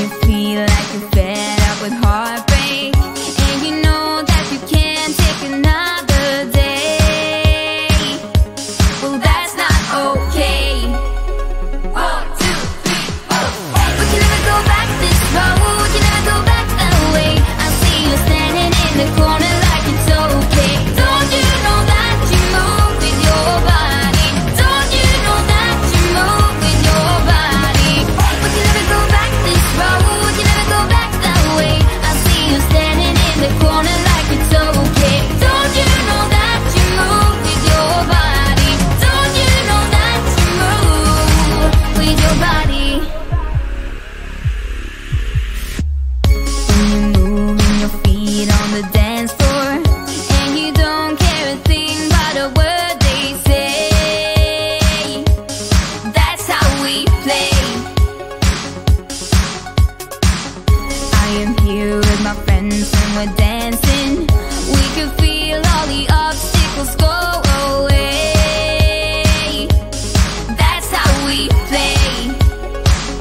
you feel like you're fed up with heartbreak, and you know that you can't take another day, well, that's not okay. 1, 2, 3, 4. We can never go back this road, you never go back that way. I see you standing in the corner like it's okay. Don't you know that you move with your body? Don't you know that you move with your body? We can never go back this road, you never go back that way. I see you standing in the corner like it's okay. Don't you know that you move with your body? Don't you know that you move with your body? When you're moving your feet on the dance floor, and you don't care a thing about a word they say, that's how we play. I am here with my friends and we're dancing. We can feel all the obstacles go away. That's how we play.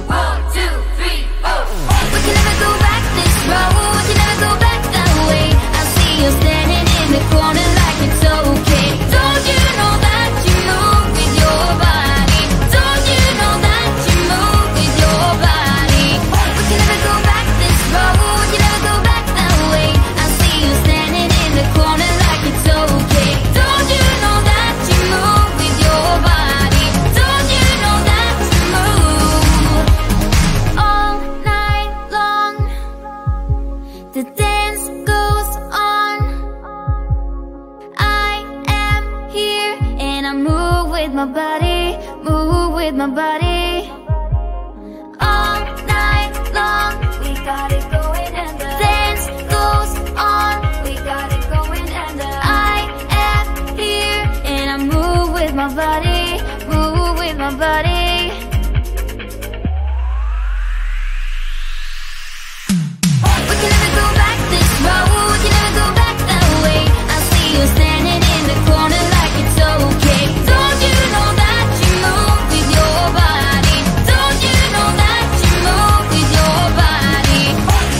1, 2, 3, 4. We can never go back this road, you never go back that way. I see you standing in the corner like it's okay. Don't you know that you move with your body? Don't you know that you move with your body? We can never go back this road, you never go back that way. I see you standing in the corner like it's okay. Don't you know that you move with your body? Don't you know that you move all night long? The dance goes on. I am here and I move with my body, move with my body. All night long, we got it going and the dance goes on. We got it going and I am here and I move with my body, move with my body. We can never go back this road, you never go back that way. I see you standing in the corner like it's okay. Don't you know that you move with your body? Don't you know that you move with your body?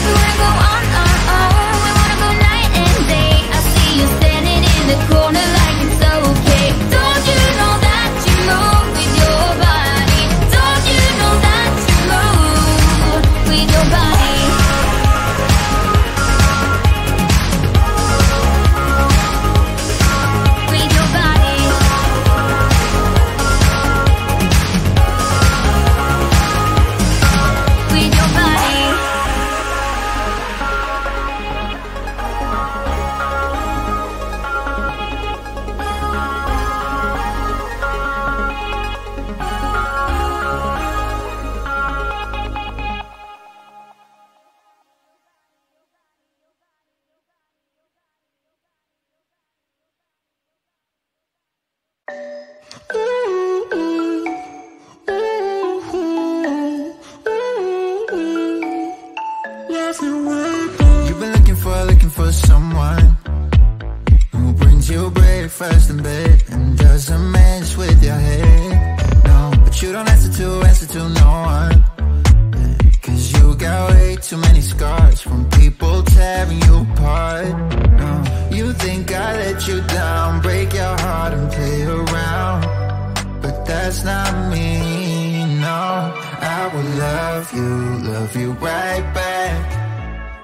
We wanna go on, we wanna go night and day. I see you standing in the corner like it's okay. Don't you know that you move with your body? Don't you know that you move with your body? With your body. With your body. You've been looking for someone who brings you breakfast in bed and doesn't mess with your head. No, but you don't answer to no one. 'Cause you got way too many scars from people tearing you apart. No, you think I let you down, break your heart and play around, but that's not me. No, I will love you right back,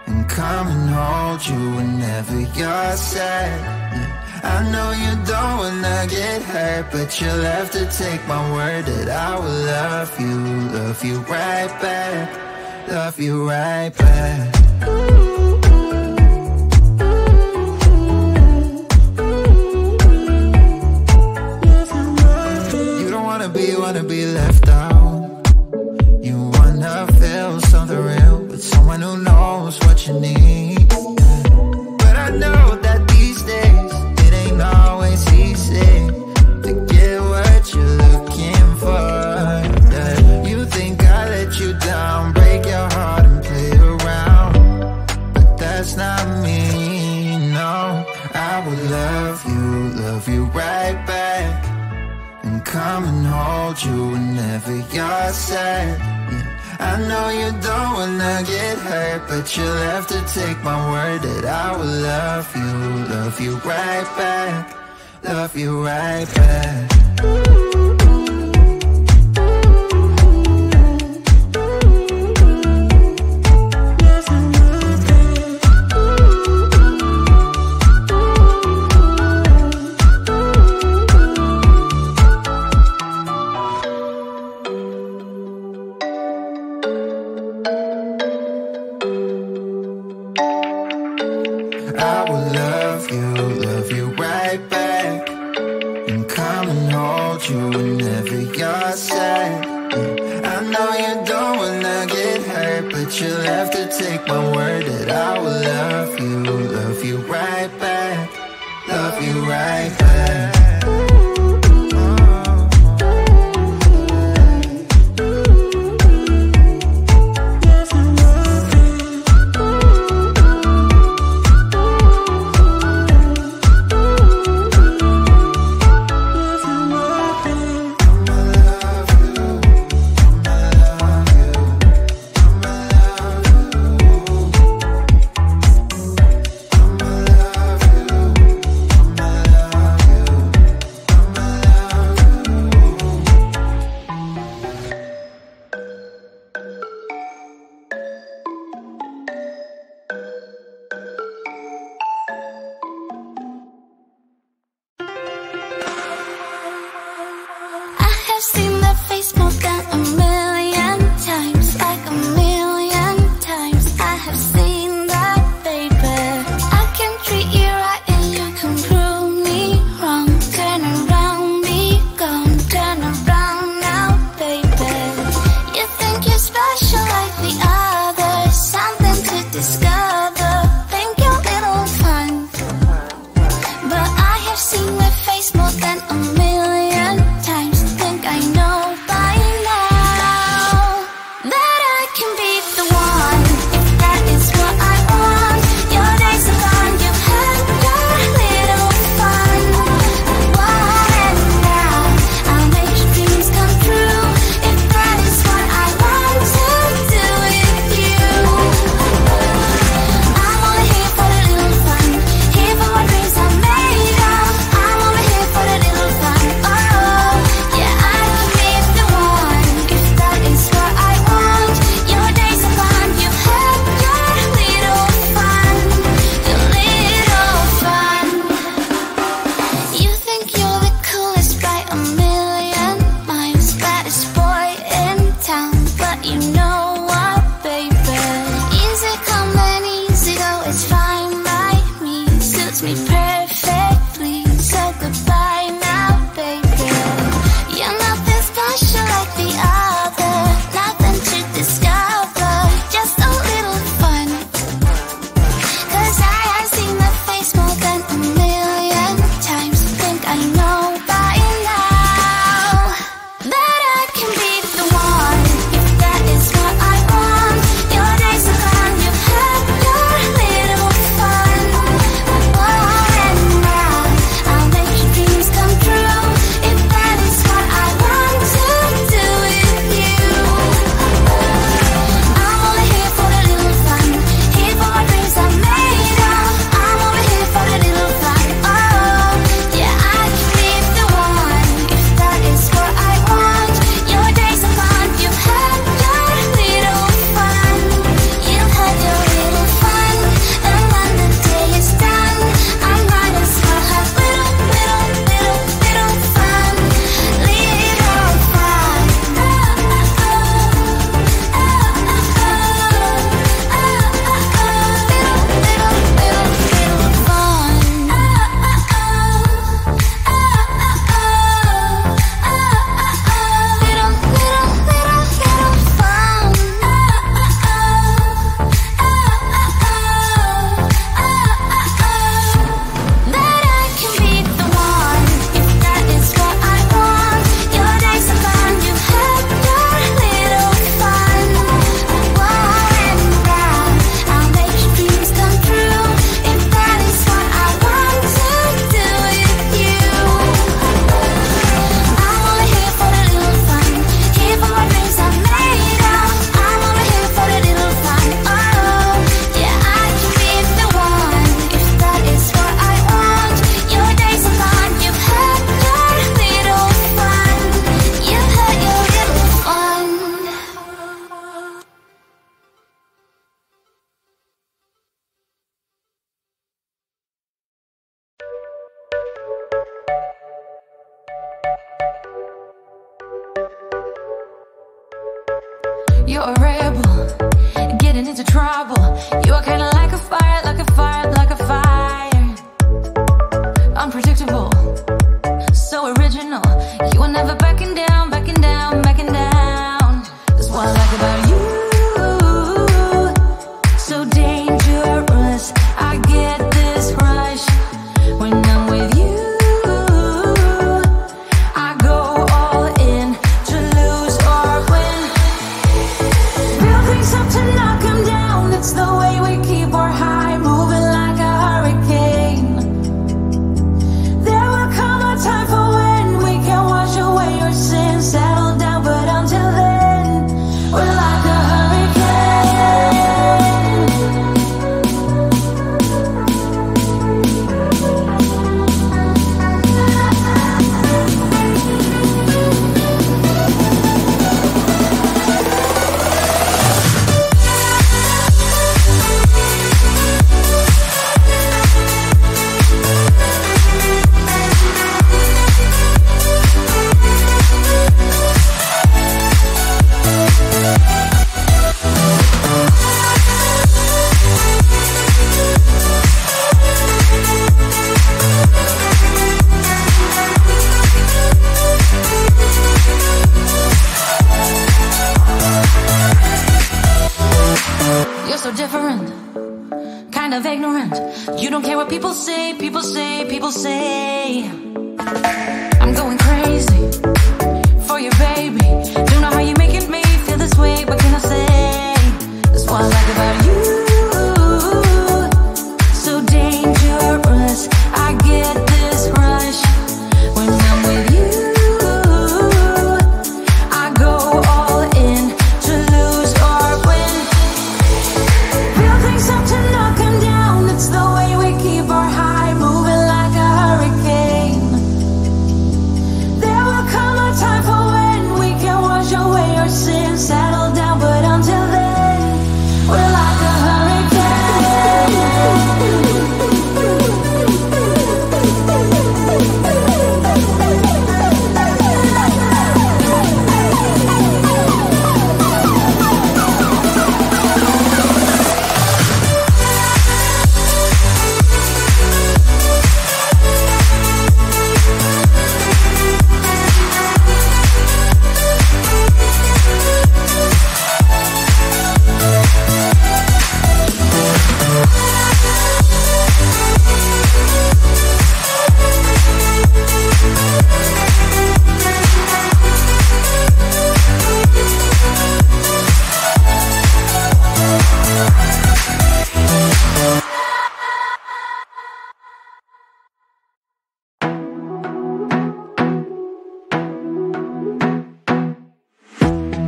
and come and hold you whenever you're sad. Yeah, I know you don't wanna get hurt, but you'll have to take my word that I will love you right back, love you right back. You don't wanna be left out. You wanna feel something real with someone who knows what you need. But I know that these days it ain't always easy to get what you're looking for. Yeah. You think I let you down, break your heart and play around, but that's not me. No, I will love you right back, and come and hold you whenever you're sad. Yeah, I know you don't wanna get hurt, but you'll have to take my word that I will love you right back, love you right back. I will love you right back, and come and hold you whenever you're sad. I know you don't wanna get hurt, but you'll have to take my word that I will love you right back, love you right back. You're a rebel, getting into trouble. You are kinda like a fire, like a fire, like a fire. Unpredictable, so original. You are never backing down, backing down, backing down. That's what I like about you. So dangerous, I get this rush when I'm with you. I go all in to lose or win. Real things up to knock 'em down. It's the way we keep our high, moving like a hurricane. There will come a time for when we can wash away your sins, settle down, but until then, we're like a hurricane. You're so different, kind of ignorant. You don't care what people say, people say, people say. I'm going crazy for you, baby. Don't know how you're making me feel this way. What can I say? That's what I like about you. So dangerous, I get this rush when I'm with you. I go all in to lose or win. Real things up to knock 'em down. It's the way we keep our high, moving like a hurricane. There will come a time for when we can wash away our sins, settle down, but until then, we're like a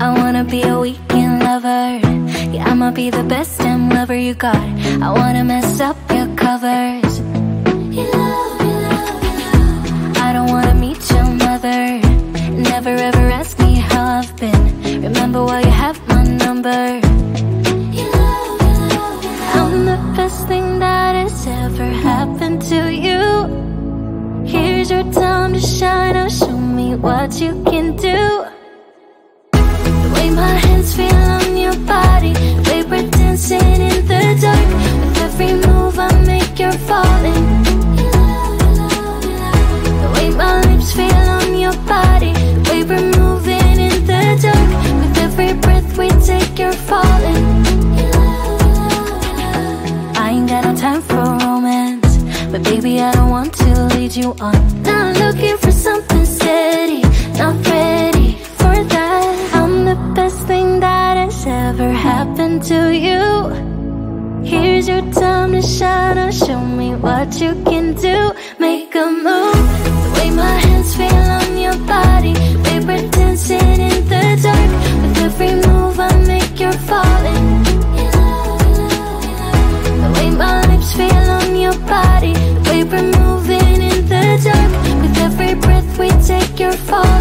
I wanna be a weekend lover. Yeah, I'ma be the best damn lover you got. I wanna mess up your covers. I don't wanna meet your mother. Never ever ask me how I've been. Remember why you have my number. I'm the best thing that has ever happened to you. Here's your time to shine. Now show me what you can do. My hands feel on your body, we were dancing in the dark. With every move I make, you're falling. The way my lips feel on your body, we were moving in the dark. With every breath we take, you're falling. I ain't got no time for romance, but baby I don't want to lead you on. Not looking for something steady, not ready for that. I'm the best thing that has ever happened to you. Here's your time to shine. Now show me what you can do. Make a move. The way my hands feel on your body, we were dancing in the dark. With every move I make, you're falling. The way my lips feel on your body, we were moving in the dark. With every breath we take, you're falling.